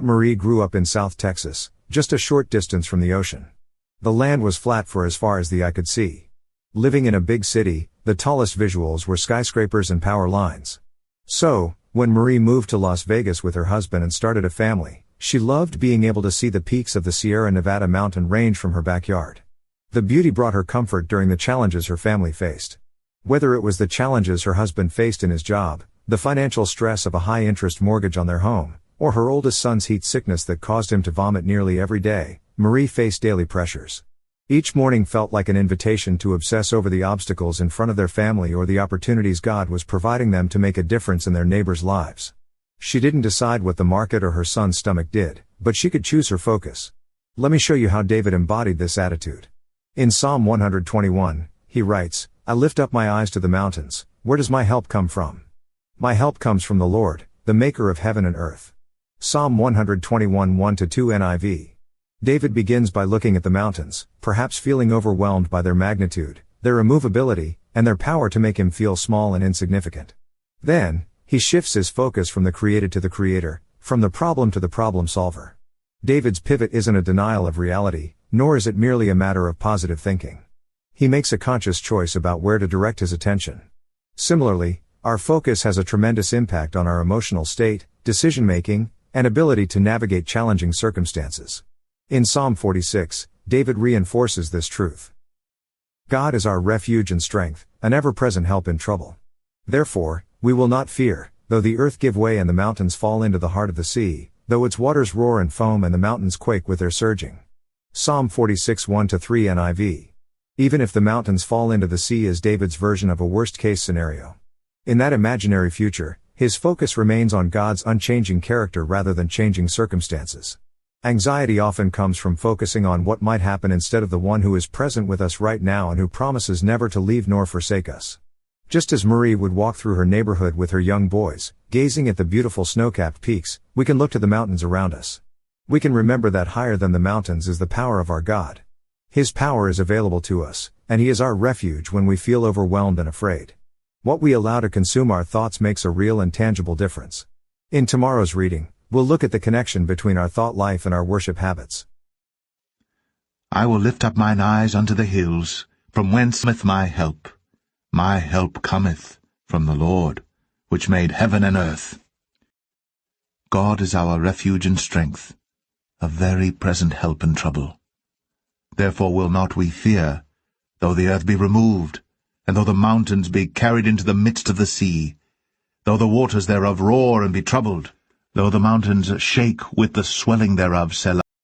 Marie grew up in South Texas, just a short distance from the ocean. The land was flat for as far as the eye could see. Living in a big city, the tallest visuals were skyscrapers and power lines. So, when Marie moved to Las Vegas with her husband and started a family, she loved being able to see the peaks of the Sierra Nevada mountain range from her backyard. The beauty brought her comfort during the challenges her family faced. Whether it was the challenges her husband faced in his job, the financial stress of a high-interest mortgage on their home, or her oldest son's heat sickness that caused him to vomit nearly every day, Marie faced daily pressures. Each morning felt like an invitation to obsess over the obstacles in front of their family or the opportunities God was providing them to make a difference in their neighbors' lives. She didn't decide what the market or her son's stomach did, but she could choose her focus. Let me show you how David embodied this attitude. In Psalm 121, he writes, "I lift up my eyes to the mountains, where does my help come from? My help comes from the Lord, the maker of heaven and earth." Psalm 121 1-2 NIV. David begins by looking at the mountains, perhaps feeling overwhelmed by their magnitude, their immovability, and their power to make him feel small and insignificant. Then, he shifts his focus from the created to the creator, from the problem to the problem solver. David's pivot isn't a denial of reality, nor is it merely a matter of positive thinking. He makes a conscious choice about where to direct his attention. Similarly, our focus has a tremendous impact on our emotional state, decision-making, and ability to navigate challenging circumstances. In Psalm 46, David reinforces this truth. God is our refuge and strength, an ever-present help in trouble. Therefore, we will not fear, though the earth give way and the mountains fall into the heart of the sea, though its waters roar and foam and the mountains quake with their surging. Psalm 46 1-3 NIV. Even if the mountains fall into the sea is David's version of a worst-case scenario. In that imaginary future, his focus remains on God's unchanging character rather than changing circumstances. Anxiety often comes from focusing on what might happen instead of the one who is present with us right now and who promises never to leave nor forsake us. Just as Marie would walk through her neighborhood with her young boys, gazing at the beautiful snow-capped peaks, we can look to the mountains around us. We can remember that higher than the mountains is the power of our God. His power is available to us, and He is our refuge when we feel overwhelmed and afraid. What we allow to consume our thoughts makes a real and tangible difference. In tomorrow's reading, we'll look at the connection between our thought life and our worship habits. I will lift up mine eyes unto the hills, from whence cometh my help. My help cometh from the Lord, which made heaven and earth. God is our refuge and strength, a very present help in trouble. Therefore will not we fear, though the earth be removed, and though the mountains be carried into the midst of the sea, though the waters thereof roar and be troubled, though the mountains shake with the swelling thereof, Selah.